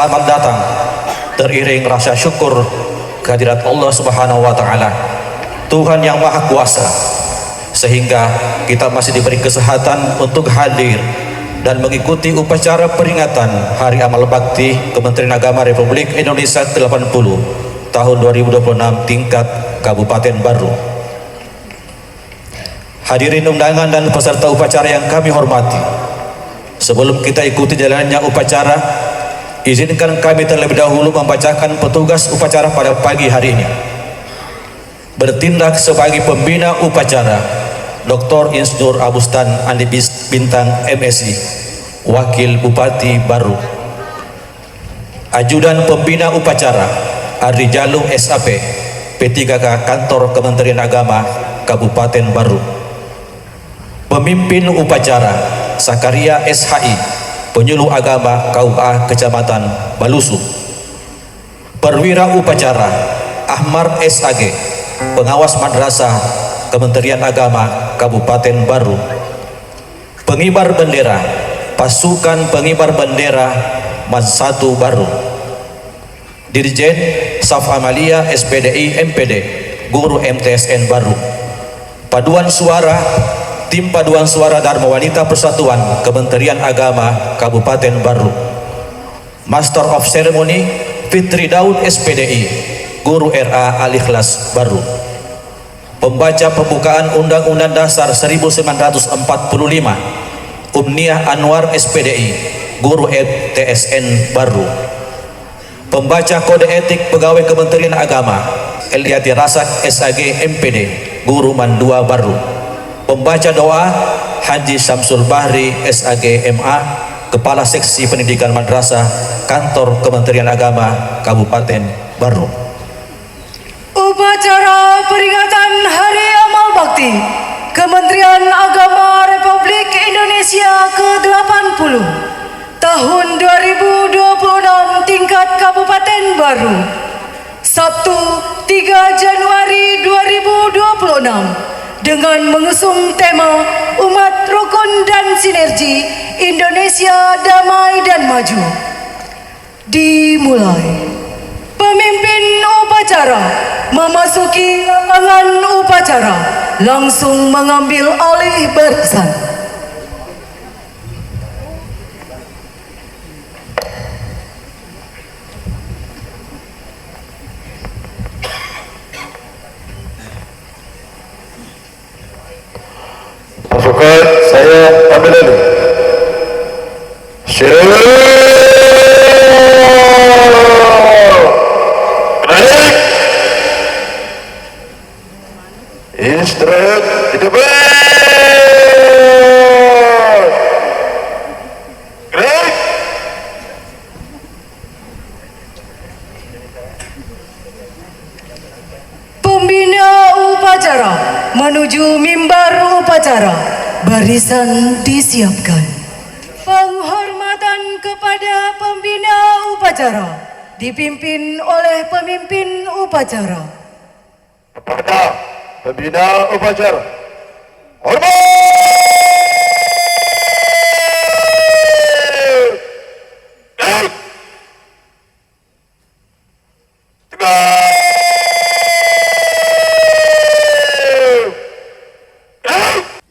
selamat datang teriring rasa syukur kehadirat Allah Subhanahu wa taala, Tuhan yang Maha Kuasa, sehingga kita masih diberi kesehatan untuk hadir dan mengikuti upacara peringatan Hari Amal Bakti Kementerian Agama Republik Indonesia 80 tahun 2026 tingkat Kabupaten Baru. Hadirin undangan dan peserta upacara yang kami hormati, sebelum kita ikuti jalannya upacara, izinkan kami terlebih dahulu membacakan petugas upacara pada pagi hari ini. Bertindak sebagai pembina upacara, Dr. Insinyur Abustan Andi Bintang MSI, Wakil Bupati Baru. Ajudan pembina upacara, Ardi Jalung SAP, P3K Kantor Kementerian Agama Kabupaten Baru. Pemimpin upacara, Sakaria SHI, Penyuluh Agama KUA Kecamatan Balusu. Perwira upacara, Ahmar SAG, Pengawas Madrasah Kementerian Agama Kabupaten Baru. Pengibar bendera, Pasukan Pengibar Bendera Mas 1 Baru. Dirjen Saf Amalia SPDI MPD, Guru MTSN Baru. Paduan suara, Tim Paduan Suara Dharma Wanita Persatuan Kementerian Agama Kabupaten Baru. Master of Ceremony, Fitri Daud SPDI, Guru RA Al-Ikhlas Baru. Pembaca pembukaan Undang-Undang Dasar 1945, Umniah Anwar SPDI, Guru TSN Baru. Pembaca Kode Etik Pegawai Kementerian Agama, Eliati Rasak SAG MPD, Guru Mandua Baru. Pembaca doa, Haji Samsul Bahri SAG MA, Kepala Seksi Pendidikan Madrasah Kantor Kementerian Agama Kabupaten Baru. Upacara peringatan Hari Amal Bakti Kementerian Agama Republik Indonesia ke-80 tahun 2026 tingkat Kabupaten Baru, Sabtu 3 Januari 2026, dengan mengusung tema Umat Rukun dan Sinergi Indonesia Damai dan Maju. Dimulai. Pemimpin upacara memasuki lapangan upacara, langsung mengambil alih barisan. Pasukan, saya ambil alih. Naik. Istirahat di depan. Naik. Pembina upacara menuju mimbar upacara. Barisan disiapkan. Penghormatan kepada pembina upacara dipimpin oleh pemimpin upacara. Kepada pembina upacara, hormat. Naik. Tegak.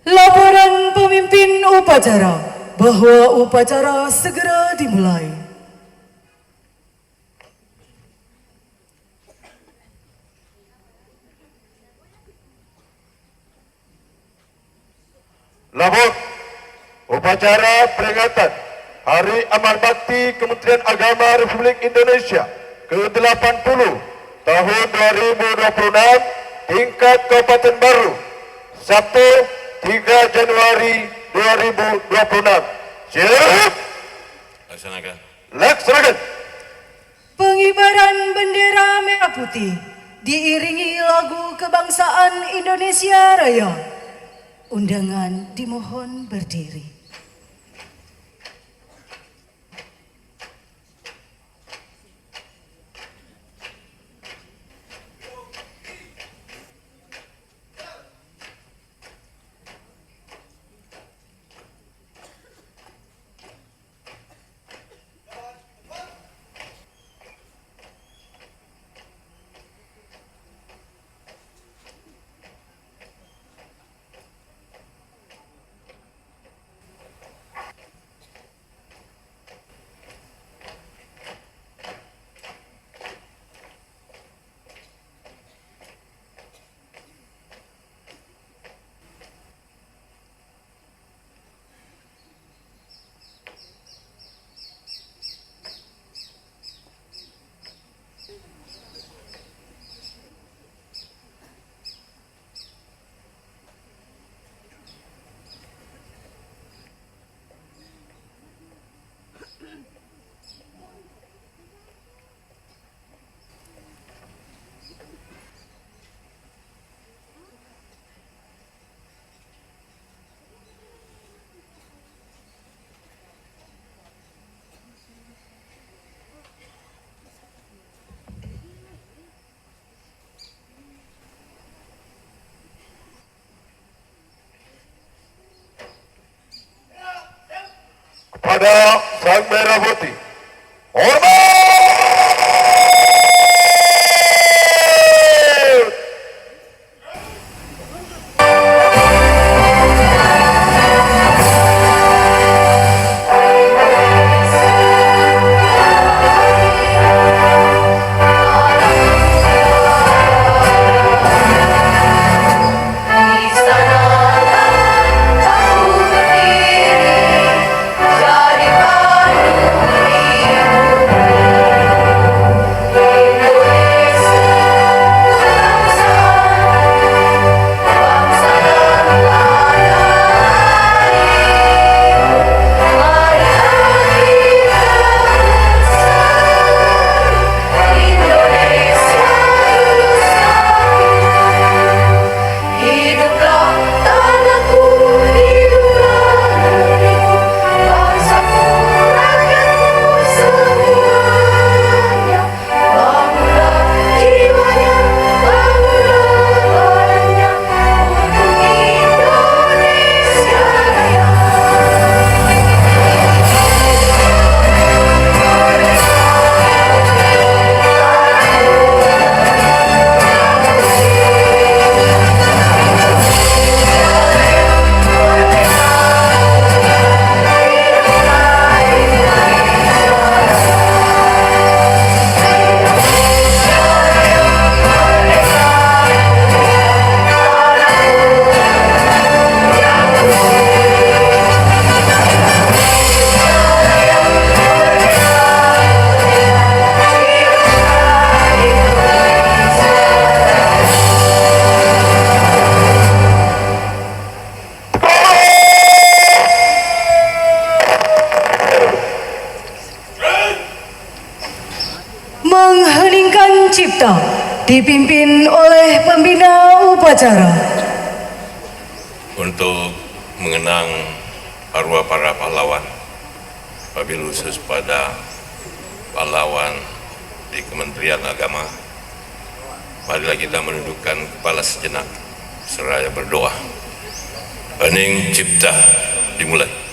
Laporan pemimpin upacara bahwa upacara segera dimulai. Lapor upacara peringatan Hari Amal Bakti Kementerian Agama Republik Indonesia ke-80 tahun 2026 tingkat Kabupaten Baru, Sabtu 3 Januari 2026. Siap. Laksanakan. Laksanakan. Pengibaran bendera merah putih diiringi lagu kebangsaan Indonesia Raya. Undangan dimohon berdiri. Bendera Sang Merah Putih. Hormat! Mengheningkan cipta dipimpin oleh pembina upacara. Untuk mengenang arwah para pahlawan, wabil khusus pada pahlawan di Kementerian Agama, marilah kita menundukkan kepala sejenak seraya berdoa. Hening cipta dimulai.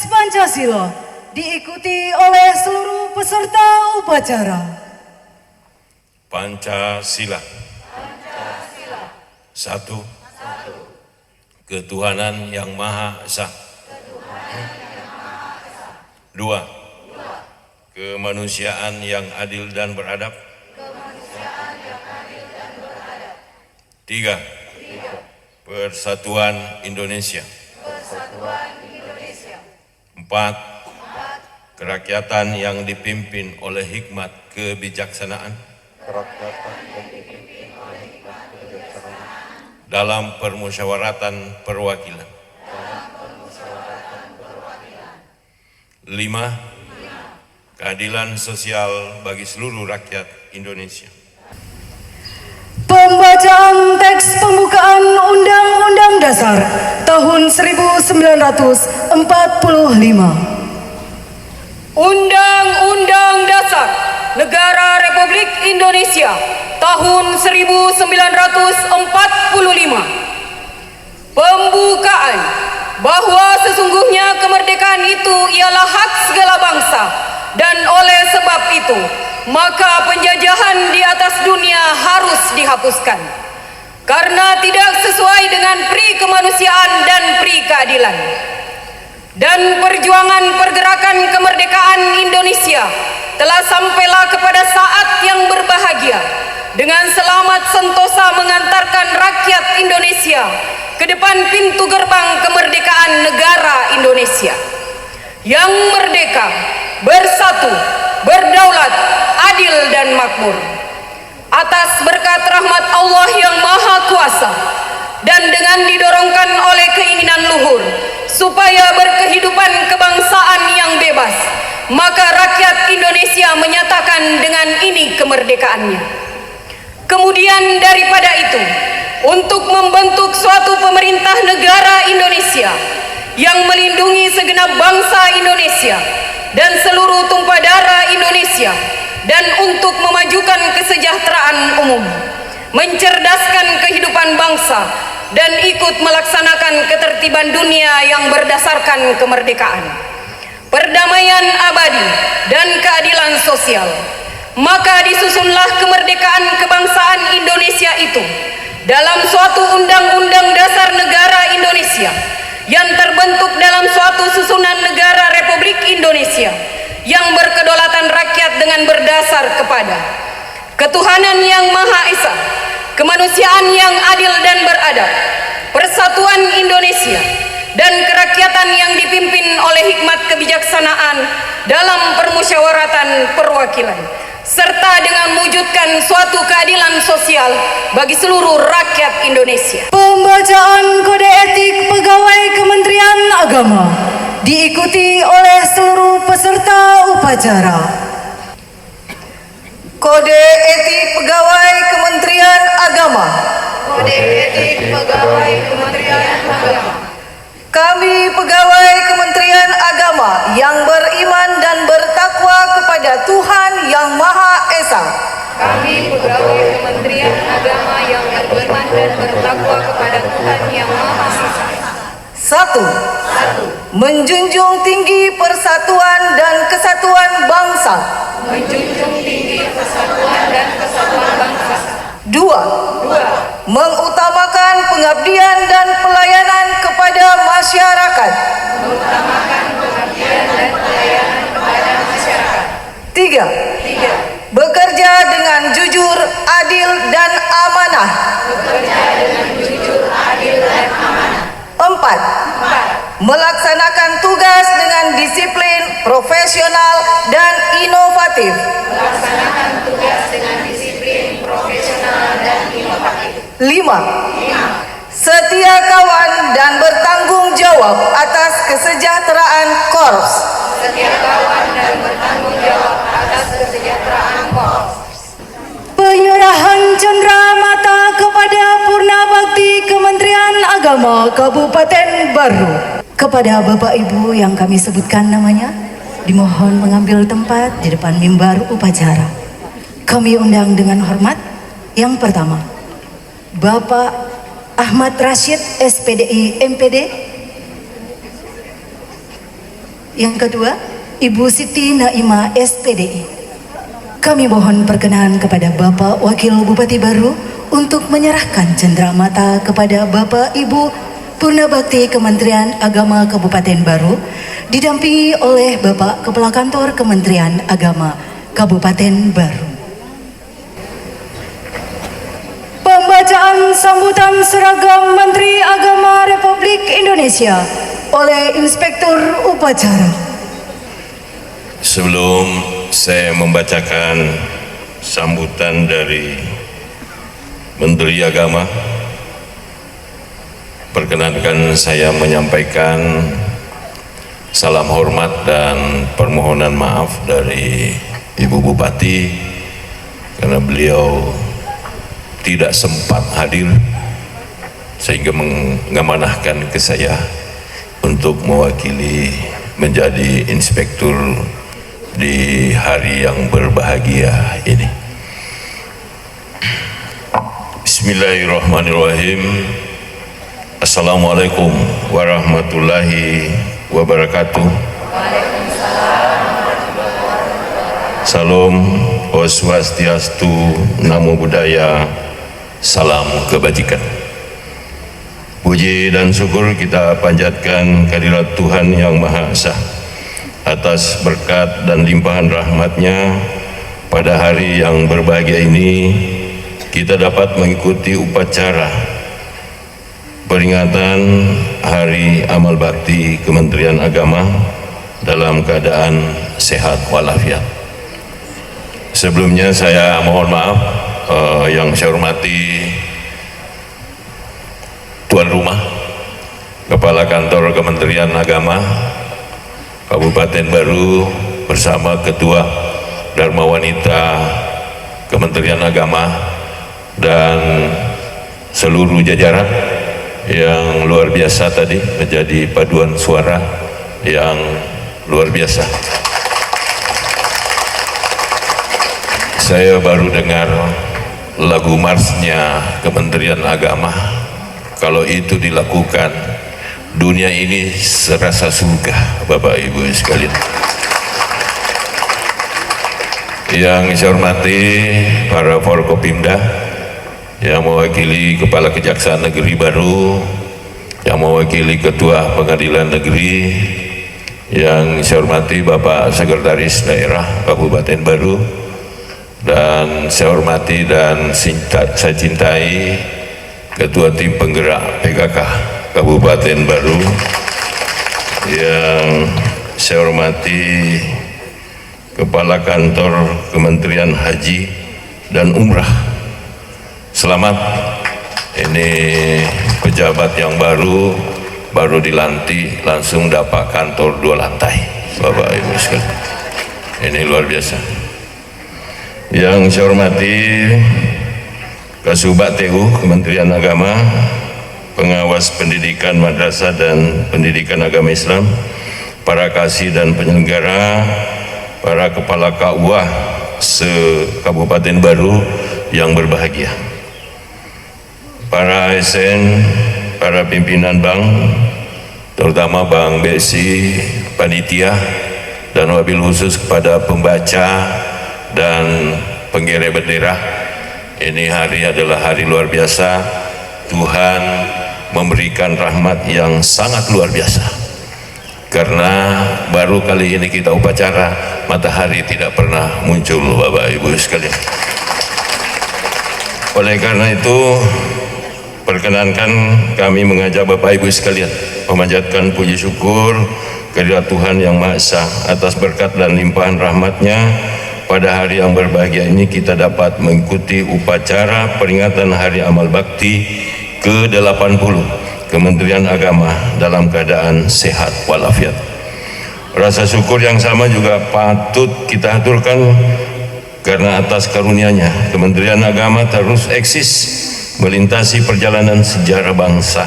Pancasila diikuti oleh seluruh peserta upacara. Pancasila. Satu. Ketuhanan yang Maha Esa. Dua. Kemanusiaan yang adil dan beradab. Tiga. Persatuan Indonesia. Empat. Kerakyatan yang dipimpin oleh hikmat kebijaksanaan dalam permusyawaratan perwakilan 5. Keadilan sosial bagi seluruh rakyat Indonesia. Pembacaan teks pembukaan Undang-Undang Dasar tahun 1945. Undang-Undang Dasar Negara Republik Indonesia tahun 1945. Pembukaan bahwa sesungguhnya kemerdekaan itu ialah hak segala bangsa, dan oleh sebab itu maka penjajahan di atas dunia harus dihapuskan karena tidak sesuai dengan pri kemanusiaan dan pri keadilan. Dan perjuangan pergerakan kemerdekaan Indonesia telah sampailah kepada saat yang berbahagia dengan selamat sentosa mengantarkan rakyat Indonesia ke depan pintu gerbang kemerdekaan negara Indonesia yang merdeka, bersatu, berdaulat, adil dan makmur. Atas berkat rahmat Allah yang Maha Kuasa dan dengan didorongkan oleh keinginan luhur supaya berkehidupan kebangsaan yang bebas, maka rakyat Indonesia menyatakan dengan ini kemerdekaannya. Kemudian daripada itu, untuk membentuk suatu pemerintah negara Indonesia yang melindungi segenap bangsa Indonesia dan seluruh tumpah darah Indonesia, dan untuk memajukan kesejahteraan umum, mencerdaskan kehidupan bangsa, dan ikut melaksanakan ketertiban dunia yang berdasarkan kemerdekaan, perdamaian abadi, dan keadilan sosial. Maka disusunlah kemerdekaan kebangsaan Indonesia itu dalam suatu Undang-Undang Dasar Negara Indonesia yang terbentuk dalam suatu susunan negara Republik Indonesia yang berkedaulatan rakyat dengan berdasar kepada ketuhanan yang Maha Esa, kemanusiaan yang adil dan beradab, persatuan Indonesia, dan kerakyatan yang dipimpin oleh hikmat kebijaksanaan dalam permusyawaratan perwakilan, serta dengan mewujudkan suatu keadilan sosial bagi seluruh rakyat Indonesia. Pembacaan Kode Etik Pegawai Kementerian Agama diikuti oleh seluruh peserta upacara. Kode Etik Pegawai Kementerian Agama. Kode Etik Pegawai Kementerian Agama. Kami pegawai Kementerian Agama yang beriman dan bertakwa kepada Tuhan Yang Maha Esa. Kami pegawai Kementerian Agama yang beriman dan bertakwa kepada Tuhan Yang Maha Esa. 1. Menjunjung tinggi persatuan dan kesatuan bangsa. Menjunjung tinggi persatuan dan kesatuan bangsa. 2. Mengutamakan pengabdian dan pelayanan kepada masyarakat. Mengutamakan pengabdian dan pelayanan kepada masyarakat. 3. Bekerja dengan jujur, adil, dan amanah. Bekerja dengan jujur, adil, dan amanah. 4. Melaksanakan tugas dengan disiplin, profesional, dan inovatif. Melaksanakan tugas dengan disiplin, profesional, dan inovatif. 5. Setia kawan dan bertanggung jawab atas kesejahteraan Korps. Setia kawan dan bertanggung jawab atas kesejahteraan Korps. Penyerahan cenderamata kepada Purna Bakti Kementerian Agama Kabupaten Baru. Kepada Bapak Ibu yang kami sebutkan namanya, dimohon mengambil tempat di depan mimbar upacara. Kami undang dengan hormat. Yang pertama, Bapak Ahmad Rashid SPDI MPD. Yang kedua, Ibu Siti Naimah SPDI. Kami mohon perkenan kepada Bapak Wakil Bupati Baru untuk menyerahkan cenderamata kepada Bapak Ibu Purna Bakti Kementerian Agama Kabupaten Baru, didampingi oleh Bapak Kepala Kantor Kementerian Agama Kabupaten Baru. Pembacaan sambutan seragam Menteri Agama Republik Indonesia oleh Inspektur Upacara. Sebelum saya membacakan sambutan dari Menteri Agama, perkenankan saya menyampaikan salam hormat dan permohonan maaf dari Ibu Bupati karena beliau tidak sempat hadir sehingga mengamanahkan ke saya untuk mewakili menjadi inspektur di hari yang berbahagia ini. Bismillahirrahmanirrahim. Assalamualaikum warahmatullahi wabarakatuh. Salam Om Swastiastu, Namo Buddhaya, salam kebajikan. Puji dan syukur kita panjatkan kehadirat Tuhan Yang Maha Esa atas berkat dan limpahan rahmat-Nya. Pada hari yang berbahagia ini kita dapat mengikuti upacara peringatan Hari Amal Bakti Kementerian Agama dalam keadaan sehat walafiat. Sebelumnya saya mohon maaf, yang saya hormati Tuan Rumah Kepala Kantor Kementerian Agama Kabupaten Baru bersama Ketua Dharma Wanita Kementerian Agama dan seluruh jajaran yang luar biasa tadi menjadi paduan suara yang luar biasa. Saya baru dengar lagu marsnya Kementerian Agama. Kalau itu dilakukan, dunia ini serasa surga, Bapak Ibu sekalian. Yang saya hormati para Forkopimda yang mewakili Kepala Kejaksaan Negeri Baru, yang mewakili Ketua Pengadilan Negeri, yang saya hormati Bapak Sekretaris Daerah Kabupaten Baru, dan saya hormati dan saya cintai Ketua Tim Penggerak PKK Kabupaten Baru, yang saya hormati Kepala Kantor Kementerian Haji dan Umrah. Selamat, ini pejabat yang baru dilantik langsung dapat kantor 2 lantai, Bapak Ibu sekalian. Ini luar biasa. Yang saya hormati Kasubag TU Kementerian Agama, pengawas pendidikan madrasah dan pendidikan agama Islam, para kasih dan penyelenggara, para kepala KUA se-Kabupaten Baru yang berbahagia, para ASN, para pimpinan bank, terutama Bank BSI, panitia, dan wabil khusus kepada pembaca dan pengiring bendera. Ini hari adalah hari luar biasa. Tuhan memberikan rahmat yang sangat luar biasa, karena baru kali ini kita upacara matahari tidak pernah muncul, Bapak Ibu sekalian. Oleh karena itu, perkenankan kami mengajak Bapak Ibu sekalian memanjatkan puji syukur kehadirat Tuhan Yang Maha Esa atas berkat dan limpahan rahmat-Nya. Pada hari yang berbahagia ini kita dapat mengikuti upacara peringatan Hari Amal Bakti ke-80 Kementerian Agama dalam keadaan sehat walafiat. Rasa syukur yang sama juga patut kita aturkan karena atas karunia-Nya Kementerian Agama terus eksis melintasi perjalanan sejarah bangsa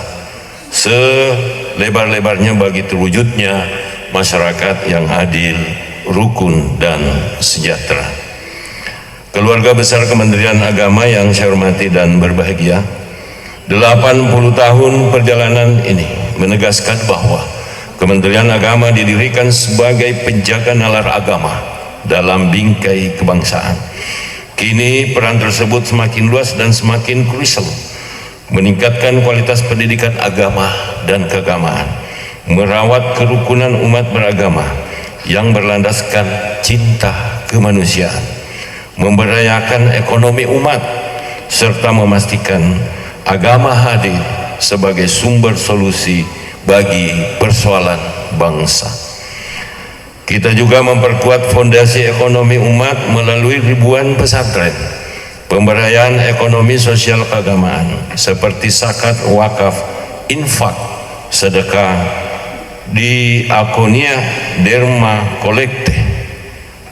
selebar-lebarnya bagi terwujudnya masyarakat yang adil, rukun, dan sejahtera. Keluarga besar Kementerian Agama yang saya hormati dan berbahagia, 80 tahun perjalanan ini menegaskan bahwa Kementerian Agama didirikan sebagai penjaga nalar agama dalam bingkai kebangsaan. Kini peran tersebut semakin luas dan semakin krusial, meningkatkan kualitas pendidikan agama dan keagamaan, merawat kerukunan umat beragama yang berlandaskan cinta kemanusiaan, memberdayakan ekonomi umat, serta memastikan agama hadir sebagai sumber solusi bagi persoalan bangsa. Kita juga memperkuat fondasi ekonomi umat melalui ribuan pesantren, pemberdayaan ekonomi sosial keagamaan seperti zakat, wakaf, infak, sedekah, diakonia derma kolekte,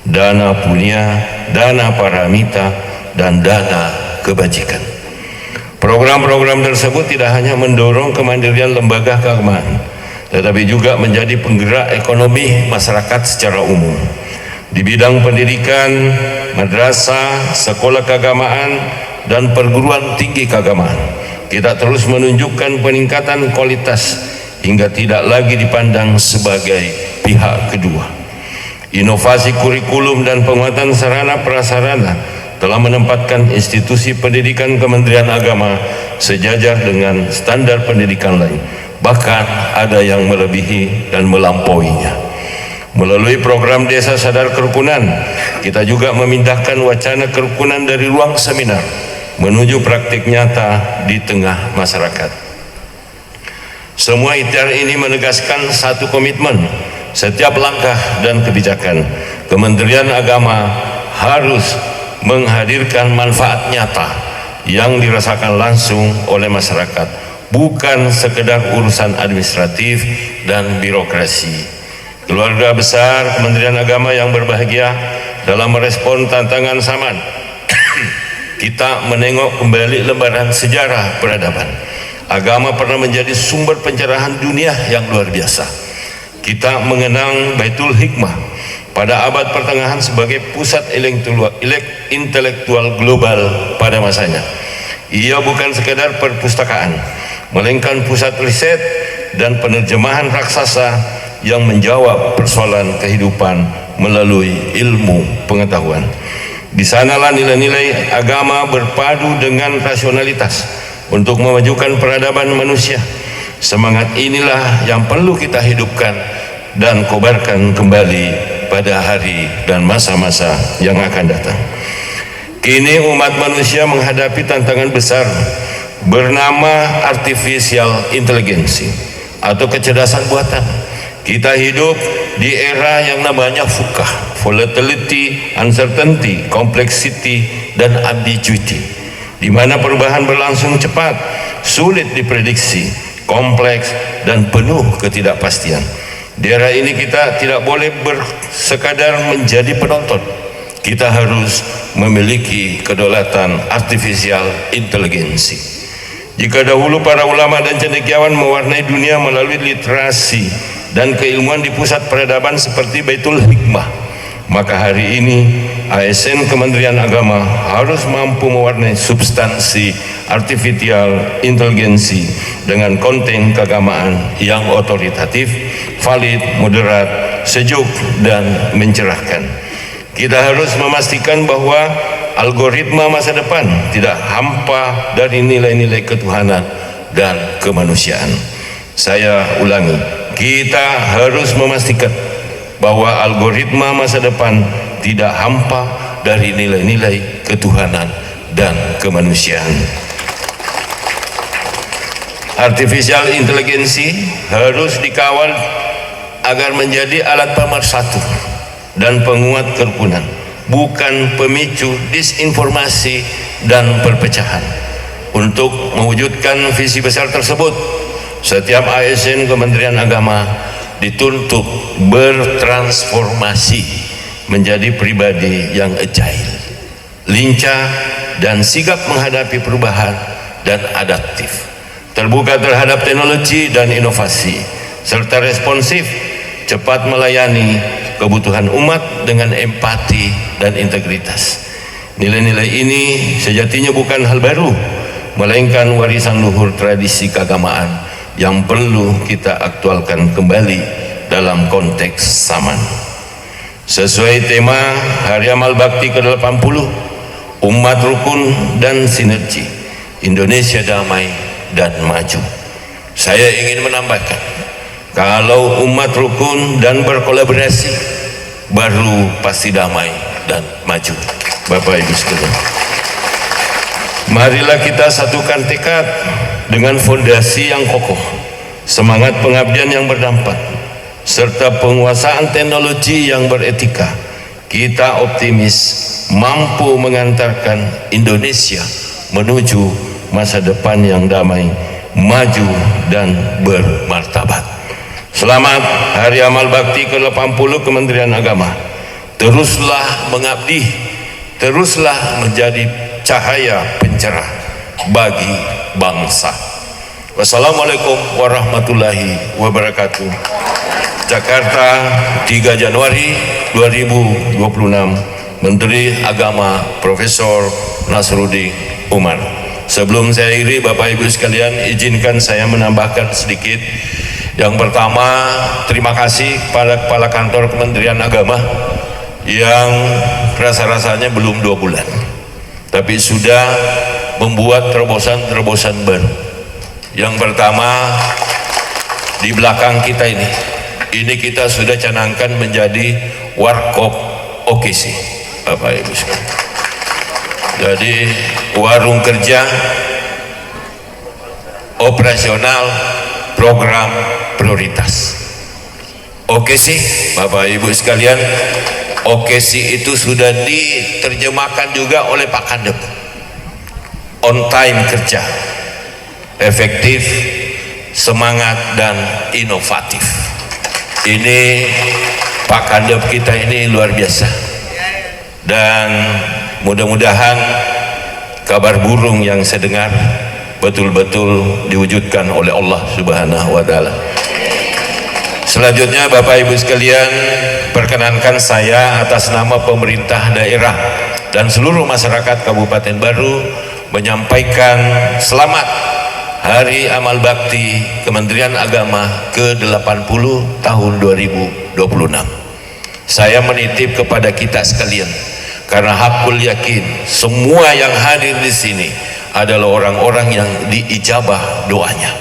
dana punya, dana paramita, dan dana kebajikan. Program-program tersebut tidak hanya mendorong kemandirian lembaga keagamaan, tetapi juga menjadi penggerak ekonomi masyarakat secara umum. Di bidang pendidikan, madrasah, sekolah keagamaan, dan perguruan tinggi keagamaan, kita terus menunjukkan peningkatan kualitas hingga tidak lagi dipandang sebagai pihak kedua. Inovasi kurikulum dan penguatan sarana prasarana telah menempatkan institusi pendidikan Kementerian Agama sejajar dengan standar pendidikan lain, bahkan ada yang melebihi dan melampauinya. Melalui program Desa Sadar Kerukunan, kita juga memindahkan wacana kerukunan dari ruang seminar menuju praktik nyata di tengah masyarakat. Semua ikhtiar ini menegaskan satu komitmen: setiap langkah dan kebijakan Kementerian Agama harus menghadirkan manfaat nyata yang dirasakan langsung oleh masyarakat, bukan sekedar urusan administratif dan birokrasi. Keluarga besar Kementerian Agama yang berbahagia, dalam merespon tantangan zaman, kita menengok kembali lembaran sejarah peradaban. Agama pernah menjadi sumber pencerahan dunia yang luar biasa. Kita mengenang Baitul Hikmah pada abad pertengahan sebagai pusat intelektual global pada masanya. Ia bukan sekadar perpustakaan, melainkan pusat riset dan penerjemahan raksasa yang menjawab persoalan kehidupan melalui ilmu pengetahuan. Di sanalah nilai-nilai agama berpadu dengan rasionalitas untuk memajukan peradaban manusia. Semangat inilah yang perlu kita hidupkan dan kobarkan kembali pada hari dan masa-masa yang akan datang. Kini umat manusia menghadapi tantangan besar bernama artificial intelligence atau kecerdasan buatan. Kita hidup di era yang namanya VUCA, volatility, uncertainty, complexity, dan ambiguity, di mana perubahan berlangsung cepat, sulit diprediksi, kompleks, dan penuh ketidakpastian. Di era ini kita tidak boleh sekadar menjadi penonton. Kita harus memiliki kedaulatan artificial intelligence. Jika dahulu para ulama dan cendekiawan mewarnai dunia melalui literasi dan keilmuan di pusat peradaban seperti Baitul Hikmah, maka hari ini ASN Kementerian Agama harus mampu mewarnai substansi artificial intelligence dengan konten keagamaan yang otoritatif, valid, moderat, sejuk, dan mencerahkan. Kita harus memastikan bahwa algoritma masa depan tidak hampa dari nilai-nilai ketuhanan dan kemanusiaan. Saya ulangi, kita harus memastikan bahwa algoritma masa depan tidak hampa dari nilai-nilai ketuhanan dan kemanusiaan. Artificial intelligence harus dikawal agar menjadi alat pemersatu dan penguat kerukunan, bukan pemicu disinformasi dan perpecahan. Untuk mewujudkan visi besar tersebut, setiap ASN Kementerian Agama dituntut bertransformasi menjadi pribadi yang agile, lincah, dan sigap menghadapi perubahan dan adaptif, terbuka terhadap teknologi dan inovasi, serta responsif, cepat melayani kebutuhan umat dengan empati dan integritas. Nilai-nilai ini sejatinya bukan hal baru, melainkan warisan luhur tradisi keagamaan yang perlu kita aktualkan kembali dalam konteks zaman. Sesuai tema Hari Amal Bakti ke-80, Umat Rukun dan Sinergi, Indonesia Damai dan Maju, saya ingin menambahkan, kalau umat rukun dan berkolaborasi, baru pasti damai dan maju. Bapak Ibu sekalian, marilah kita satukan tekad dengan fondasi yang kokoh, semangat pengabdian yang berdampak, serta penguasaan teknologi yang beretika. Kita optimis mampu mengantarkan Indonesia menuju masa depan yang damai, maju, dan bermartabat. Selamat Hari Amal Bakti ke-80 Kementerian Agama. Teruslah mengabdi, teruslah menjadi cahaya pencerah bagi bangsa. Wassalamualaikum warahmatullahi wabarakatuh. Jakarta, 3 Januari 2026. Menteri Agama Profesor Nasruddin Umar. Sebelum saya akhiri, Bapak Ibu sekalian, izinkan saya menambahkan sedikit. Yang pertama, terima kasih pada Kepala Kantor Kementerian Agama yang rasa-rasanya belum 2 bulan, tapi sudah membuat terobosan-terobosan baru. Yang pertama, di belakang kita ini kita sudah canangkan menjadi warkop OKC, Bapak Ibu sekalian. Jadi warung kerja operasional program prioritas. OKC, Bapak Ibu sekalian, OKC itu sudah diterjemahkan juga oleh Pak Kandep. On time kerja, efektif, semangat dan inovatif. Ini Pak Kandep kita ini luar biasa. Dan mudah-mudahan kabar burung yang saya dengar betul-betul diwujudkan oleh Allah Subhanahu wa taala. Selanjutnya, Bapak Ibu sekalian, perkenankan saya atas nama pemerintah daerah dan seluruh masyarakat Kabupaten Baru menyampaikan selamat Hari Amal Bakti Kementerian Agama ke-80 tahun 2026. Saya menitip kepada kita sekalian, karena hakul yakin semua yang hadir di sini adalah orang-orang yang diijabah doanya.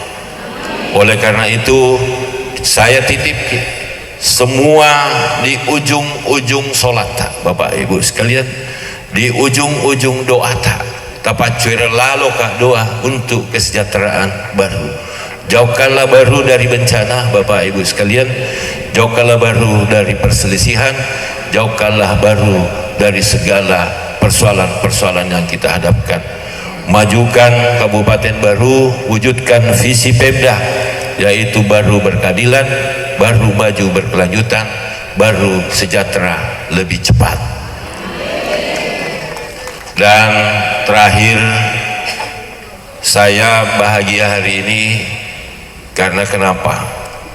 Oleh karena itu, saya titip semua di ujung-ujung sholat, Bapak Ibu sekalian, di ujung-ujung doa tapat lalokah doa untuk kesejahteraan Baru. Jauhkanlah Baru dari bencana, Bapak Ibu sekalian. Jauhkanlah Baru dari perselisihan. Jauhkanlah Baru dari segala persoalan-persoalan yang kita hadapkan. Majukan Kabupaten Baru, wujudkan visi Pemda, yaitu Baru berkeadilan, Baru maju berkelanjutan, Baru sejahtera lebih cepat. Dan terakhir, saya bahagia hari ini karena kenapa?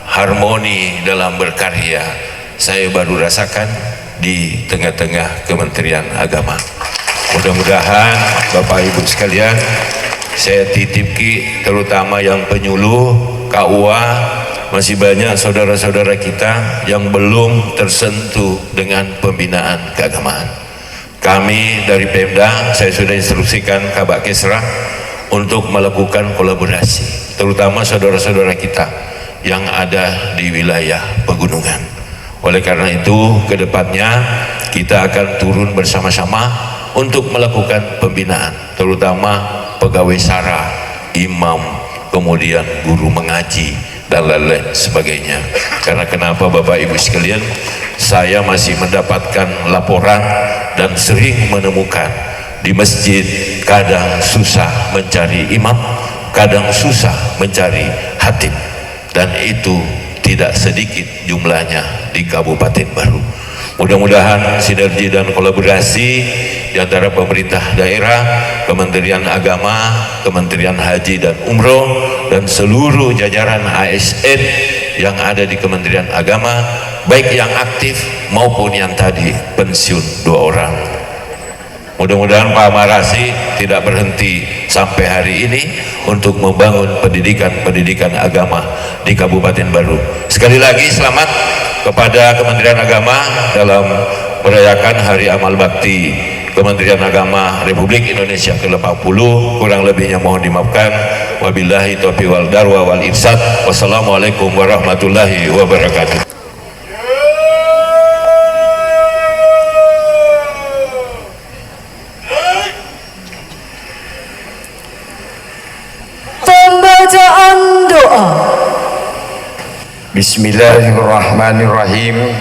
Harmoni dalam berkarya saya baru rasakan di tengah-tengah Kementerian Agama. Mudah-mudahan Bapak Ibu sekalian, saya titip terutama yang penyuluh KUA, masih banyak saudara-saudara kita yang belum tersentuh dengan pembinaan keagamaan. Kami dari Pemda, saya sudah instruksikan Kabak Kesra untuk melakukan kolaborasi, terutama saudara-saudara kita yang ada di wilayah pegunungan. Oleh karena itu, kedepannya kita akan turun bersama-sama untuk melakukan pembinaan, terutama pegawai SARA, imam, kemudian guru mengaji, dan lain-lain sebagainya. Karena kenapa, Bapak Ibu sekalian, saya masih mendapatkan laporan dan sering menemukan di masjid kadang susah mencari imam, kadang susah mencari khatib, dan itu tidak sedikit jumlahnya di Kabupaten Baru. Mudah-mudahan sinergi dan kolaborasi di antara pemerintah daerah, Kementerian Agama, Kementerian Haji dan Umroh, dan seluruh jajaran ASN yang ada di Kementerian Agama, baik yang aktif maupun yang tadi pensiun 2 orang. Mudah-mudahan Pak Marasi tidak berhenti sampai hari ini untuk membangun pendidikan agama di Kabupaten Baru. Sekali lagi selamat kepada Kementerian Agama dalam merayakan Hari Amal Bakti Kementerian Agama Republik Indonesia ke-80. Kurang lebihnya mohon dimaafkan. Wabillahi taufiq wal darwa wal irsyad. Wassalamualaikum warahmatullahi wabarakatuh. Pembacaan doa. Bismillahirrahmanirrahim.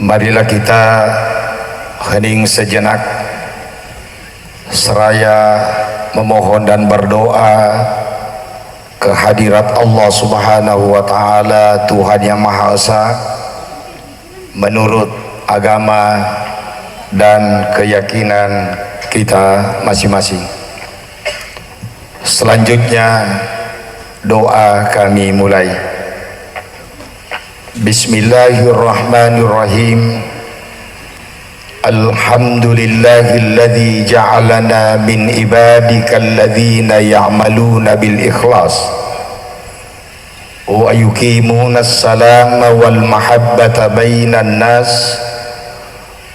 Marilah kita hening sejenak seraya memohon dan berdoa kehadirat Allah Subhanahu wa taala, Tuhan yang Maha Esa, menurut agama dan keyakinan kita masing-masing. Selanjutnya doa kami mulai. Bismillahirrahmanirrahim. Alhamdulillahilladzi ja'alana min ibadikal ladzina ya'maluna bil ikhlas wa yuqimuna as-salama wal mahabbata bainan nas.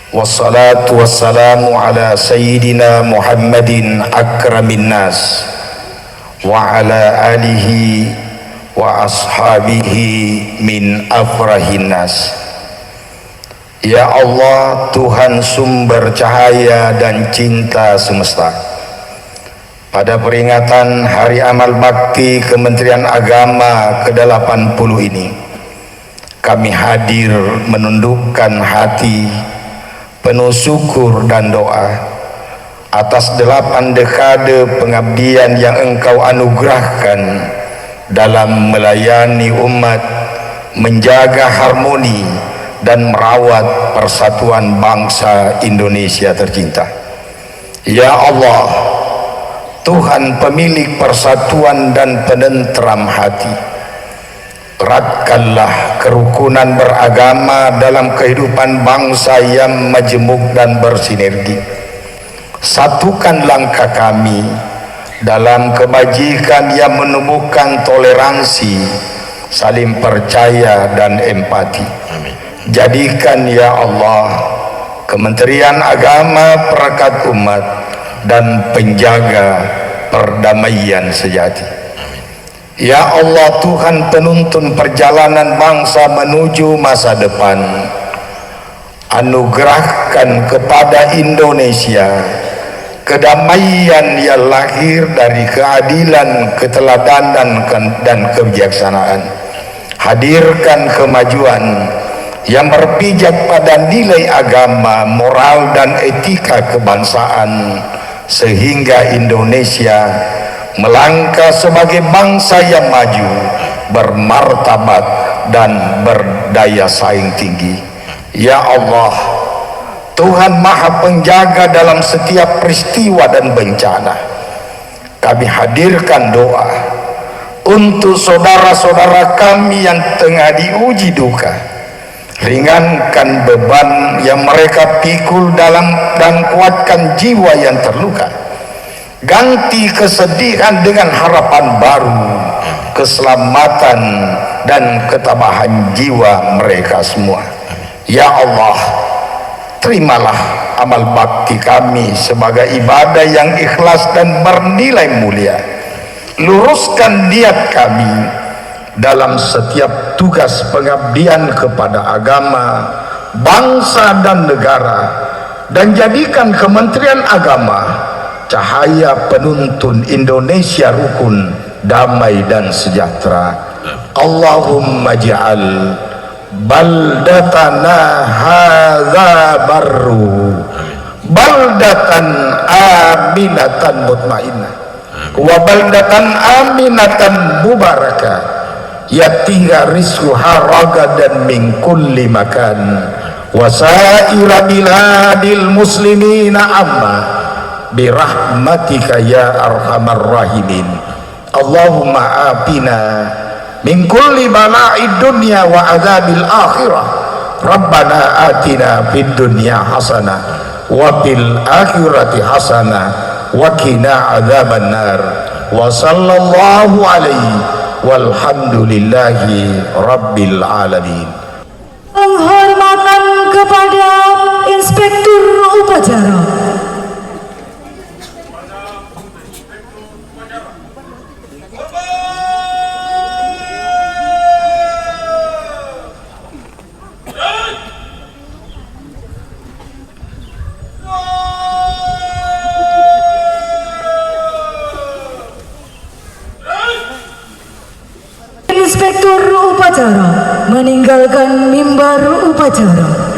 Wassalatu wassalamu ala sayyidina Muhammadin akramin nas wa ala alihi wa ashabihi min afrahin nas. Ya Allah, Tuhan sumber cahaya dan cinta semesta, pada peringatan Hari Amal Bakti Kementerian Agama ke-80 ini, kami hadir menundukkan hati penuh syukur dan doa atas 8 dekade pengabdian yang Engkau anugerahkan dalam melayani umat, menjaga harmoni dan merawat persatuan bangsa Indonesia tercinta. Ya Allah, Tuhan pemilik persatuan dan penentram hati, eratkanlah kerukunan beragama dalam kehidupan bangsa yang majemuk dan bersinergi. Satukan langkah kami dalam kebajikan yang menumbuhkan toleransi, saling percaya dan empati. Amin. Jadikan ya Allah Kementerian Agama perekat umat dan penjaga perdamaian sejati. Ya Allah, Tuhan penuntun perjalanan bangsa menuju masa depan, anugerahkan kepada Indonesia kedamaian yang lahir dari keadilan, keteladanan dan kebijaksanaan. Hadirkan kemajuan yang berpijak pada nilai agama, moral dan etika kebangsaan, sehingga Indonesia melangkah sebagai bangsa yang maju, bermartabat dan berdaya saing tinggi. Ya Allah, Tuhan Maha Penjaga dalam setiap peristiwa dan bencana. Kami hadirkan doa untuk saudara-saudara kami yang tengah diuji duka. Ringankan beban yang mereka pikul dan kuatkan jiwa yang terluka. Ganti kesedihan dengan harapan baru, keselamatan dan ketabahan jiwa mereka semua. Ya Allah, terimalah amal bakti kami sebagai ibadah yang ikhlas dan bernilai mulia. Luruskan niat kami dalam setiap tugas pengabdian kepada agama, bangsa dan negara, dan jadikan Kementerian Agama cahaya penuntun Indonesia rukun, damai dan sejahtera. Allahumma ja'al baldatana hadza barru baldatan aminatan mutmainnah wa baldatan aminatan mubarakah yatiha rizquha ragadan min kulli makan wa sa'ira biladil muslimina amma birahmatika ya arhamar rahimin. Allahumma afina min kulli bala'id dunya wa adzabil akhirah. Rabbana atina fid dunya hasanah wa fil akhirati hasanah wa qina adzaban nar. Wa sallallahu alaihi walhamdulillahi rabbil alamin. Penghormatan kepada Inspektur Upacara. Inspektur Upacara meninggalkan mimbar upacara.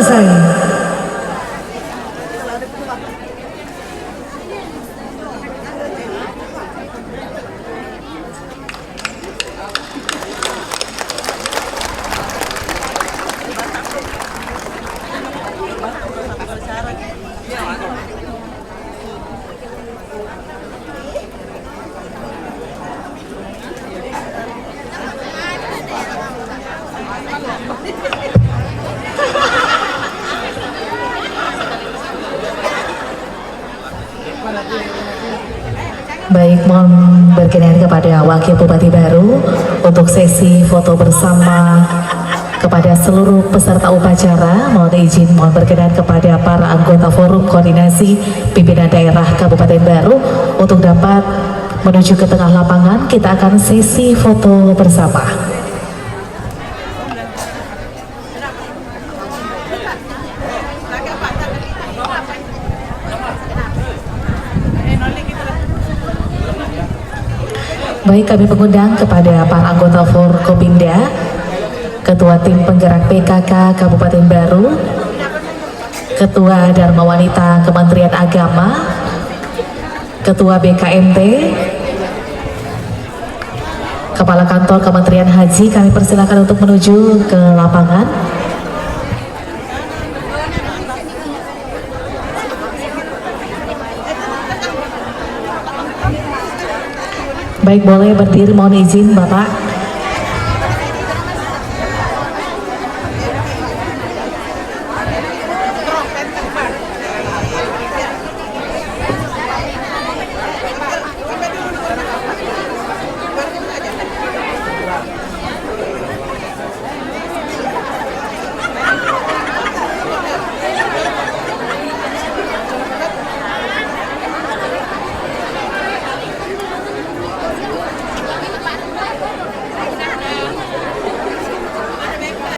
selesai. Baik, mohon berkenan kepada Wakil Bupati baru untuk sesi foto bersama kepada seluruh peserta upacara. Mohon izin, mohon berkenan kepada para anggota Forum Koordinasi Pimpinan Daerah Kabupaten Baru untuk dapat menuju ke tengah lapangan. Kita akan sesi foto bersama. Baik, kami mengundang kepada para anggota Forkopimda, Ketua Tim Penggerak PKK Kabupaten Baru, Ketua Dharma Wanita Kementerian Agama, Ketua BKMT, Kepala Kantor Kementerian Haji, kami persilakan untuk menuju ke lapangan. Baik, boleh berdiri, mohon izin Bapak.